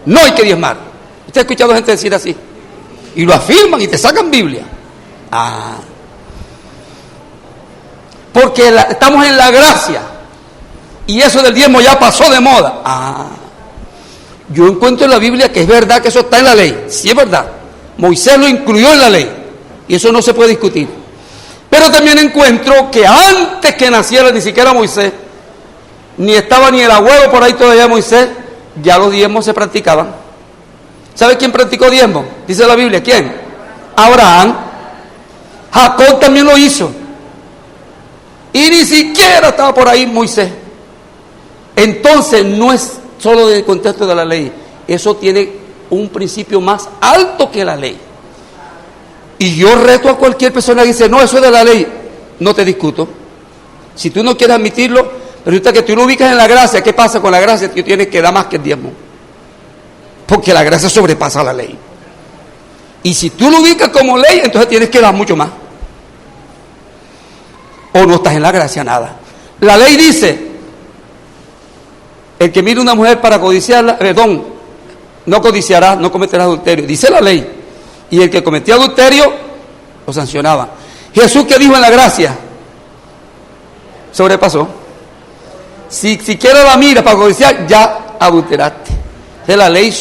No hay que diezmar. ¿Usted ha escuchado gente decir así? Y lo afirman y te sacan Biblia. Porque estamos en la gracia. Y eso del diezmo ya pasó de moda. Yo encuentro en la Biblia que es verdad que eso está en la ley. Sí es verdad. Moisés lo incluyó en la ley. Y eso no se puede discutir. Pero también encuentro que antes que naciera ni siquiera Moisés, ni estaba ni el abuelo por ahí todavía Moisés, ya los diezmos se practicaban. ¿Sabe quién practicó diezmo? Dice la Biblia, ¿quién? Abraham. Jacob también lo hizo. Y ni siquiera estaba por ahí Moisés. Entonces no es solo del contexto de la ley, eso tiene un principio más alto que la ley. Y yo reto a cualquier persona que dice, no, eso es de la ley, no te discuto. Si tú no quieres admitirlo, resulta que tú lo ubicas en la gracia. ¿Qué pasa con la gracia? Tú tienes que dar más que el diezmo, porque la gracia sobrepasa la ley. Y si tú lo ubicas como ley, entonces tienes que dar mucho más, o no estás en la gracia nada. La ley dice, el que mire una mujer para codiciarla, no codiciará, no cometerá adulterio. Dice la ley. Y el que cometía adulterio, lo sancionaba. Jesús, ¿qué dijo en la gracia? Sobrepasó. Si siquiera la mira para codiciar, ya adulteraste. Entonces la ley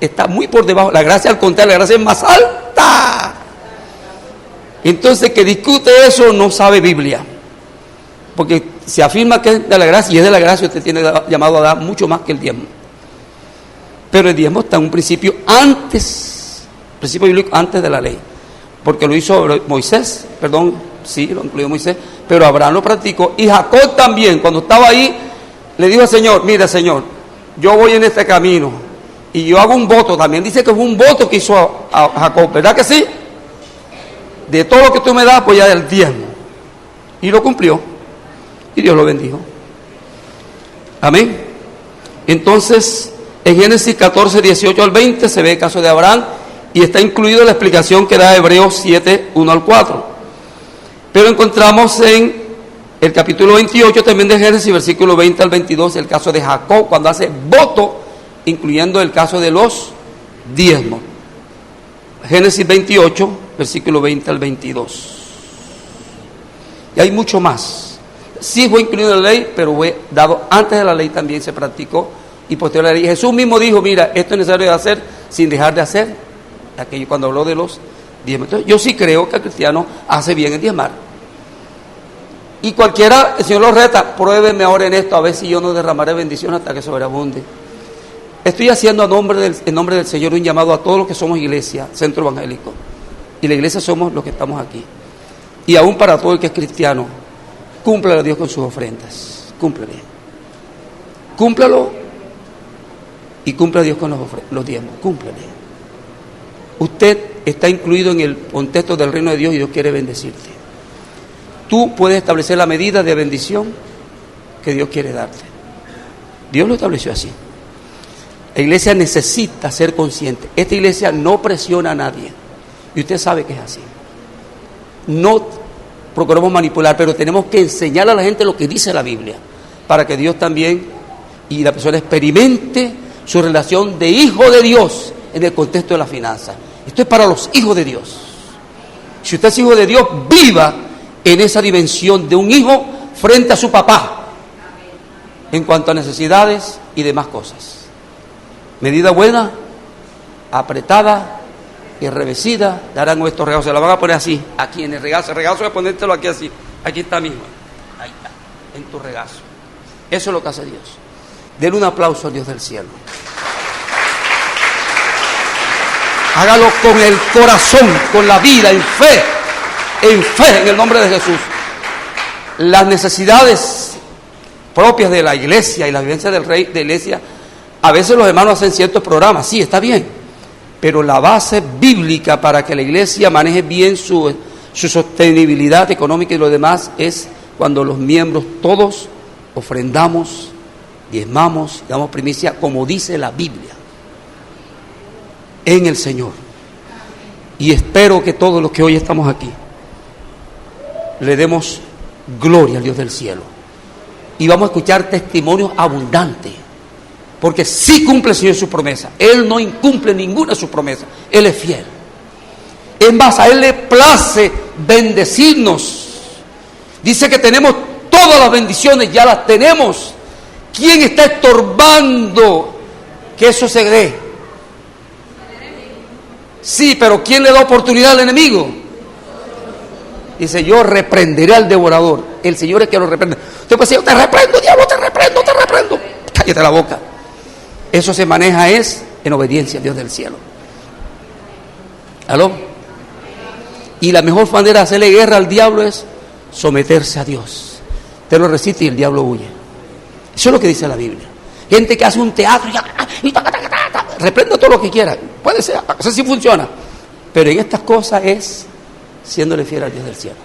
está muy por debajo. La gracia, al contrario, la gracia es más alta. Entonces, que discute eso no sabe Biblia. Porque se afirma que es de la gracia, y es de la gracia, usted tiene llamado a dar mucho más que el diezmo. Pero el diezmo está en un principio bíblico antes de la ley, porque lo hizo Moisés, sí, lo incluyó Moisés, pero Abraham lo practicó, y Jacob también, cuando estaba ahí, le dijo al Señor: mira, Señor, yo voy en este camino, y yo hago un voto. También dice que fue un voto que hizo a Jacob, ¿verdad que sí? De todo lo que tú me das, voy a dar el diezmo. Y lo cumplió, y Dios lo bendijo. Amén. Entonces, en Génesis 14, 18 al 20 se ve el caso de Abraham, y está incluido la explicación que da Hebreos 7, 1 al 4. Pero encontramos en el capítulo 28 también de Génesis, versículo 20 al 22, el caso de Jacob, cuando hace voto, incluyendo el caso de los diezmos. Génesis 28, versículo 20 al 22. Y hay mucho más. Sí fue incluido en la ley, pero fue dado antes de la ley, también se practicó, y posterior a la ley. Jesús mismo dijo: mira, esto es necesario de hacer sin dejar de hacer aquello, cuando habló de los diezmos. Entonces, yo sí creo que el cristiano hace bien en diezmar. Y cualquiera, el Señor lo reta: pruébeme ahora en esto, a ver si yo no derramaré bendición hasta que sobreabunde. Estoy haciendo en nombre del Señor un llamado a todos los que somos iglesia, centro evangélico. Y la iglesia somos los que estamos aquí. Y aún para todo el que es cristiano, cúmplale a Dios con sus ofrendas. Cúmplale. Cúmplalo y cumple a Dios con los diezmos. Cúmplale. Usted está incluido en el contexto del reino de Dios y Dios quiere bendecirte. Tú puedes establecer la medida de bendición que Dios quiere darte. Dios lo estableció así. La iglesia necesita ser consciente. Esta iglesia no presiona a nadie. Y usted sabe que es así. No procuramos manipular, pero tenemos que enseñar a la gente lo que dice la Biblia, para que Dios también y la persona experimente su relación de hijo de Dios en el contexto de la finanza. Esto es para los hijos de Dios. Si usted es hijo de Dios, viva en esa dimensión de un hijo frente a su papá en cuanto a necesidades y demás cosas. Medida buena, apretada y revestida, darán nuestros regalos. Se la van a poner así, aquí en el regazo. El regazo es ponértelo aquí así. Aquí está mismo. Ahí está, en tu regazo. Eso es lo que hace Dios. Denle un aplauso al Dios del cielo. Hágalo con el corazón, con la vida, en fe, en el nombre de Jesús. Las necesidades propias de la iglesia y la vivencia del rey de la iglesia, a veces los hermanos hacen ciertos programas, sí, está bien, pero la base bíblica para que la iglesia maneje bien su sostenibilidad económica y lo demás es cuando los miembros todos ofrendamos, diezmamos, damos primicia, como dice la Biblia, en el Señor. Y espero que todos los que hoy estamos aquí le demos gloria al Dios del cielo. Y vamos a escuchar testimonios abundantes, porque sí cumple el Señor su promesa. Él no incumple ninguna de sus promesas. Él es fiel. Es más, a Él le place bendecirnos. Dice que tenemos todas las bendiciones, ya las tenemos. ¿Quién está estorbando que eso se dé? Sí, pero ¿quién le da oportunidad al enemigo? Dice: yo reprenderé al devorador. El Señor es que lo reprende. Usted puede decir: yo te reprendo, diablo, te reprendo. Cállate la boca. Eso se maneja en obediencia a Dios del cielo. ¿Aló? Y la mejor manera de hacerle guerra al diablo es someterse a Dios. Te lo recita y el diablo huye. Eso es lo que dice la Biblia. Gente que hace un teatro y reprende todo lo que quiera. Puede ser, eso sí funciona. Pero en estas cosas es siéndole fiel al Dios del cielo.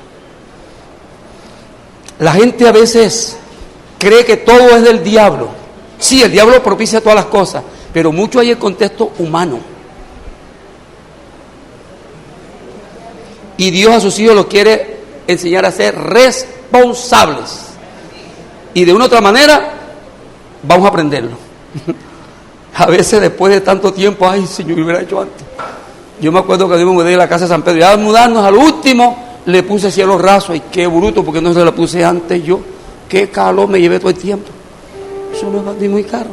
La gente a veces cree que todo es del diablo. Sí, el diablo propicia todas las cosas, pero mucho hay el contexto humano. Y Dios a sus hijos los quiere enseñar a ser responsables. Y de una u otra manera vamos a aprenderlo. A veces después de tanto tiempo, ay Señor, me hubiera hecho antes. Yo me acuerdo que yo me mudé de la casa de San Pedro, y al mudarnos al último le puse cielo raso. Ay, qué bruto, porque no se lo puse antes yo. Qué calor me llevé todo el tiempo. Eso no es muy caro.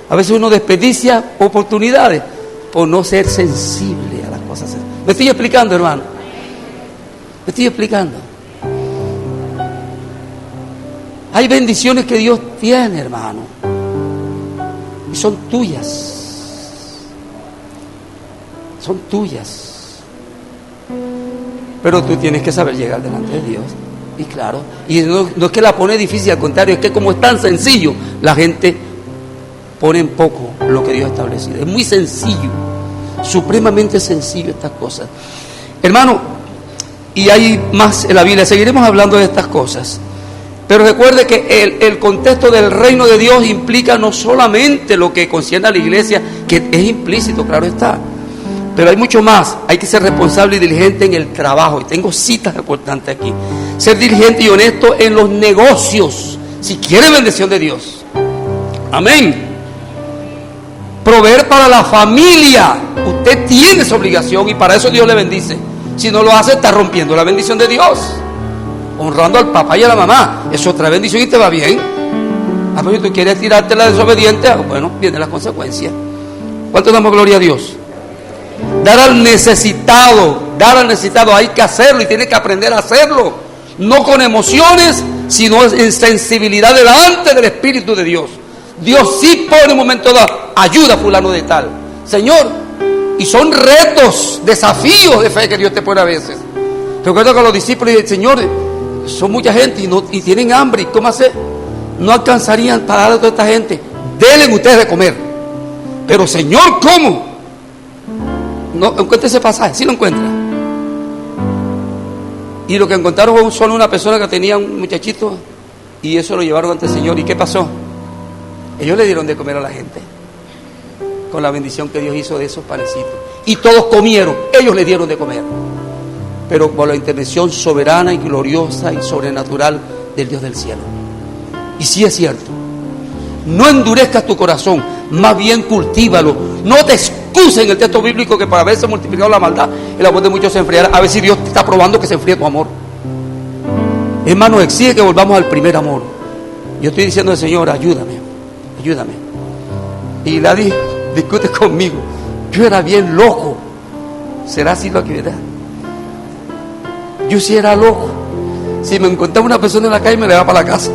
A veces uno desperdicia oportunidades por no ser sensible a las cosas. ¿Me estoy explicando, hermano? ¿Me estoy explicando? Hay bendiciones que Dios tiene, hermano, y son tuyas. son tuyas. Pero tú tienes que saber llegar delante de Dios. Y claro, y no es que la pone difícil, al contrario, es que como es tan sencillo, la gente pone en poco lo que Dios ha establecido. Es muy sencillo, supremamente sencillo estas cosas. Hermano, y hay más en la Biblia, seguiremos hablando de estas cosas. Pero recuerde que el contexto del reino de Dios implica no solamente lo que concierne a la iglesia, que es implícito, claro está. Pero hay mucho más. Hay que ser responsable y diligente en el trabajo. Y tengo citas importantes aquí. Ser diligente y honesto en los negocios, si quiere bendición de Dios. Amén. Proveer para la familia. Usted tiene esa obligación y para eso Dios le bendice. Si no lo hace, está rompiendo la bendición de Dios. Honrando al papá y a la mamá. Es otra bendición y te va bien. A ver, si tú quieres tirarte la desobediente, bueno, vienen las consecuencias. ¿Cuánto damos gloria a Dios? Dar al necesitado, hay que hacerlo y tiene que aprender a hacerlo, no con emociones, sino en sensibilidad delante del Espíritu de Dios. Dios sí pone un momento dado, ayuda a fulano de tal, Señor, y son retos, desafíos de fe que Dios te pone a veces. Recuerdo que los discípulos dicen, Señor, son mucha gente y tienen hambre, ¿y cómo hacer? No alcanzarían para darle a toda esta gente, denle ustedes de comer. Pero Señor, ¿cómo? No, encuentra ese pasaje, sí lo encuentra. Y lo que encontraron fue solo una persona que tenía un muchachito y eso lo llevaron ante el Señor. ¿Y qué pasó? Ellos le dieron de comer a la gente con la bendición que Dios hizo de esos panecitos. Y todos comieron, ellos le dieron de comer. Pero por la intervención soberana y gloriosa y sobrenatural del Dios del cielo. Y sí es cierto. No endurezcas tu corazón, más bien cultívalo. No te excuses en el texto bíblico que para haberse multiplicado la maldad, el amor de muchos se enfriará. A ver si Dios te está probando que se enfríe tu amor. Hermano, exige que volvamos al primer amor. Yo estoy diciendo al Señor, ayúdame. Y nadie discute conmigo. Yo era bien loco. ¿Será así lo que verá? Yo sí era loco. Si me encontraba una persona en la calle, me le iba para la casa.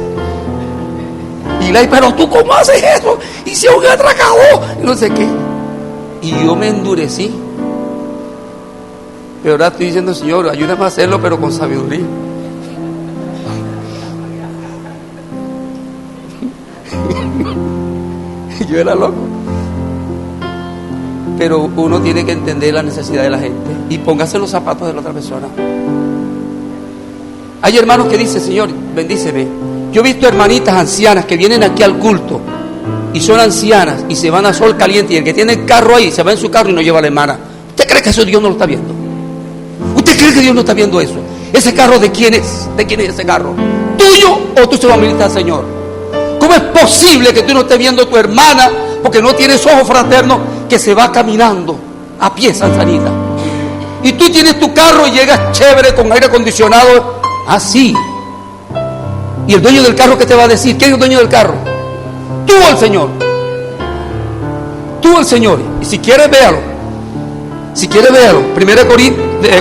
Y le digo, pero tú ¿cómo haces eso? Y si es un atracador, y no sé qué. Y yo me endurecí. Pero ahora estoy diciendo, Señor, ayúdame a hacerlo, pero con sabiduría. Yo era loco. Pero uno tiene que entender la necesidad de la gente y póngase los zapatos de la otra persona. Hay hermanos que dicen, Señor, bendíceme. Yo he visto hermanitas ancianas que vienen aquí al culto y son ancianas y se van a sol caliente y el que tiene el carro ahí se va en su carro y no lleva a la hermana. ¿Usted cree que eso Dios no lo está viendo? ¿Usted cree que Dios no está viendo eso? ¿Ese carro de quién es? ¿De quién es ese carro? ¿Tuyo o tú se lo administras al Señor? ¿Cómo es posible que tú no estés viendo a tu hermana porque no tienes ojos fraternos que se va caminando a pie, Sansanita? Y tú tienes tu carro y llegas chévere con aire acondicionado así. ¿Y el dueño del carro qué te va a decir? ¿Quién es el dueño del carro? Tú o el Señor. Tú o el Señor. Y si quieres, véalo. Si quieres, véalo. Primera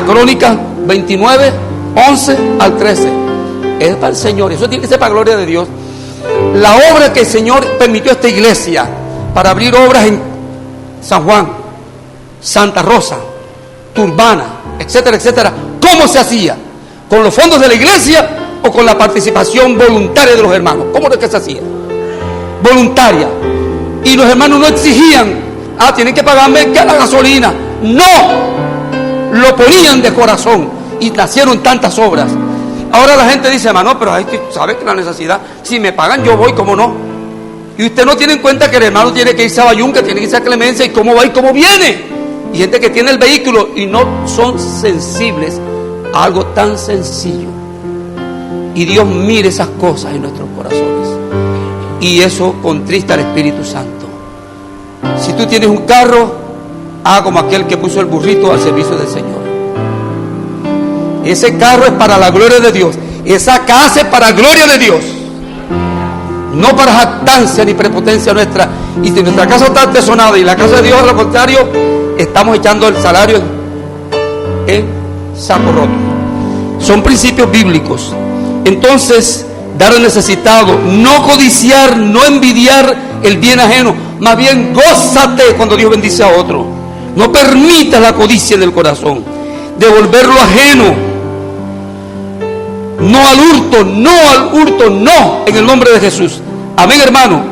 Crónicas 29, 11 al 13. Es para el Señor. Eso tiene que ser para la gloria de Dios. La obra que el Señor permitió a esta iglesia para abrir obras en San Juan, Santa Rosa, Turbana, etcétera, etcétera. ¿Cómo se hacía? ¿Con los fondos de la iglesia o con la participación voluntaria de los hermanos? ¿Cómo es que se hacía? Voluntaria. Y los hermanos no exigían, tienen que pagarme que la gasolina. No, lo ponían de corazón y nacieron tantas obras. Ahora la gente dice, hermano, pero hay que saber que la necesidad, si me pagan yo voy, ¿cómo no? Y usted no tiene en cuenta que el hermano tiene que irse a Bayún, que tiene que irse a Clemencia, y cómo va y cómo viene. Y gente que tiene el vehículo y no son sensibles a algo tan sencillo. Y Dios mire esas cosas en nuestros corazones. Y eso contrista al Espíritu Santo. Si tú tienes un carro, haga como aquel que puso el burrito al servicio del Señor. Ese carro es para la gloria de Dios. Esa casa es para la gloria de Dios. No para jactancia ni prepotencia nuestra. Y si nuestra casa está artesonada y la casa de Dios, a lo contrario, estamos echando el salario en saco roto. Son principios bíblicos. Entonces, dar al necesitado, no codiciar, no envidiar el bien ajeno, más bien gózate cuando Dios bendice a otro. No permitas la codicia del corazón. Devolver lo ajeno. No al hurto, no al hurto, no, en el nombre de Jesús. Amén, hermano.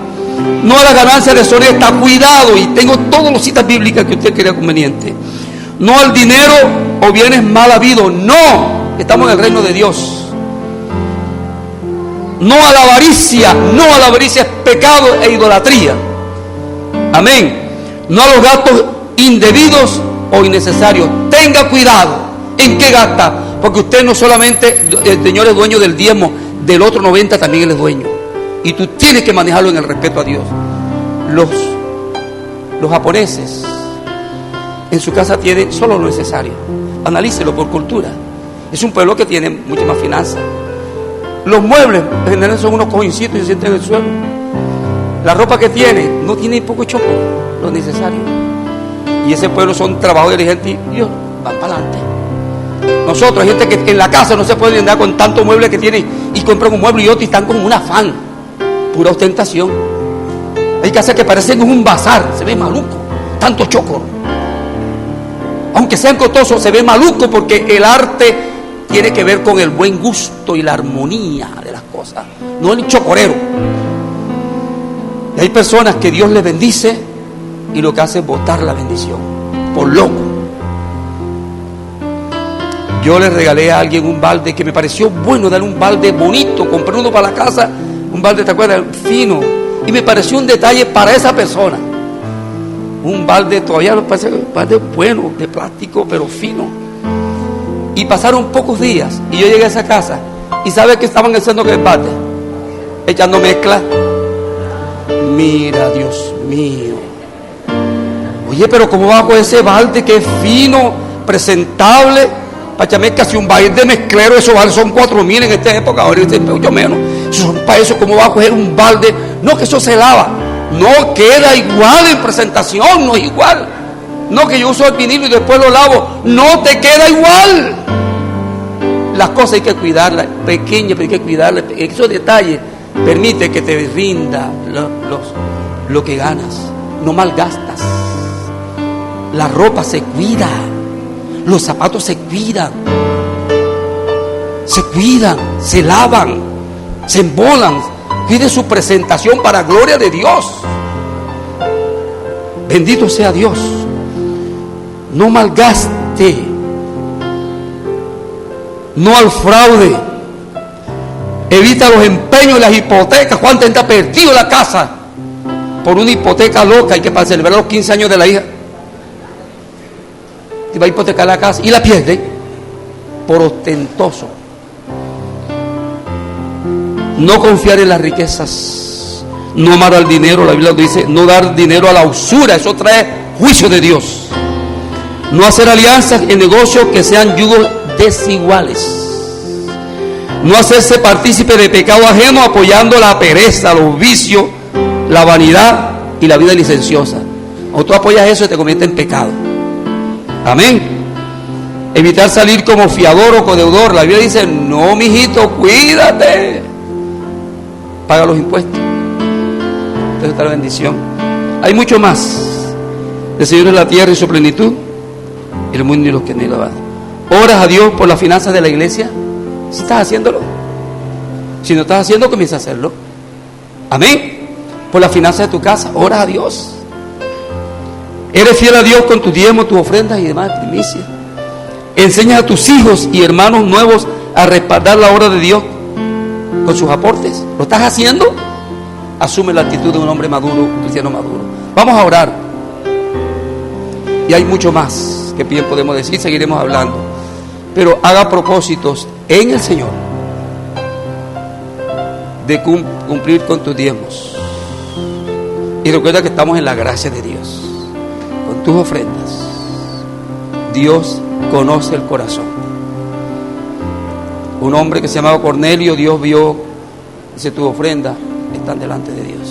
No a la ganancia deshonesta, cuidado, y tengo todas las citas bíblicas que usted crea conveniente. No al dinero o bienes mal habidos, no, estamos en el reino de Dios. No a la avaricia, no a la avaricia es pecado e idolatría. Amén. No a los gastos indebidos o innecesarios. Tenga cuidado en qué gasta, porque usted no solamente, el Señor es dueño del diezmo, del otro 90 también Él es dueño. Y tú tienes que manejarlo en el respeto a Dios. Los japoneses en su casa tienen solo lo necesario. Analícelo por cultura. Es un pueblo que tiene mucha más finanzas. Los muebles en general son unos cojincitos y se sienten en el suelo. La ropa que tiene no tiene poco choco, lo necesario. Y ese pueblo son trabajadores diligentes y Dios van para adelante. Nosotros, hay gente que en la casa no se puede andar con tantos muebles que tienen y compran un mueble y otro y están con un afán, pura ostentación. Hay casas que parecen un bazar, se ve maluco, tanto choco. Aunque sean costosos, se ve maluco porque el arte tiene que ver con el buen gusto y la armonía de las cosas, no el chocorero. Y hay personas que Dios les bendice y lo que hace es botar la bendición por loco. Yo le regalé a alguien un balde que me pareció bueno, darle un balde bonito, compré uno para la casa, un balde, ¿te acuerdas? Fino, y me pareció un detalle para esa persona. Un balde, todavía me parece un balde bueno, de plástico, pero fino. Y pasaron pocos días y yo llegué a esa casa y ¿sabe qué estaban haciendo con el balde? Echando mezcla. Mira, Dios mío. Oye, pero ¿cómo va con ese balde que es fino, presentable? Para echarme casi un balde mezclero, esos baldes son 4,000 en esta época, ahora es mucho menos. Para eso, ¿cómo va a coger un balde? No, que eso se lava. No queda igual en presentación, no es igual. No, que yo uso el vinilo y después lo lavo. No te queda igual. Las cosas hay que cuidarlas, pequeñas, pero hay que cuidarlas. Esos detalles permite que te rinda lo que ganas. No malgastas. La ropa se cuida. Los zapatos se cuidan. Se lavan, se embolan. Cuide su presentación para gloria de Dios. Bendito sea Dios. No malgaste. No al fraude. Evita los empeños y las hipotecas. ¿Cuánta gente ha perdido la casa por una hipoteca loca? Y que para celebrar los 15 años de la hija te va a hipotecar la casa y la pierde por ostentoso. No confiar en las riquezas, no amar al dinero. La Biblia dice no dar dinero a la usura, eso trae juicio de Dios. No hacer alianzas en negocios que sean yugos desiguales. No hacerse partícipe de pecado ajeno apoyando la pereza, los vicios, la vanidad y la vida licenciosa. O tú apoyas eso y te convierte en pecado. Amén. Evitar salir como fiador o codeudor. La Biblia dice no, mijito, cuídate. Paga los impuestos. Entonces está la bendición. Hay mucho más. El Señor es la tierra y su plenitud, y el mundo y los que en él van. Oras a Dios por las finanzas de la iglesia. Si estás haciéndolo. Si no estás haciendo, comienza a hacerlo. Amén. Por las finanzas de tu casa, oras a Dios. Eres fiel a Dios con tus diezmos, tus ofrendas y demás primicias. Enseñas a tus hijos y hermanos nuevos a respaldar la obra de Dios con sus aportes. ¿Lo estás haciendo? Asume la actitud de un hombre maduro, un cristiano maduro. Vamos a orar. Y hay mucho más que bien podemos decir, seguiremos hablando. Pero haga propósitos en el Señor de cumplir con tus diezmos. Y recuerda que estamos en la gracia de Dios. Con tus ofrendas, Dios conoce el corazón. Un hombre que se llamaba Cornelio, Dios vio, dice, tu ofrenda están delante de Dios.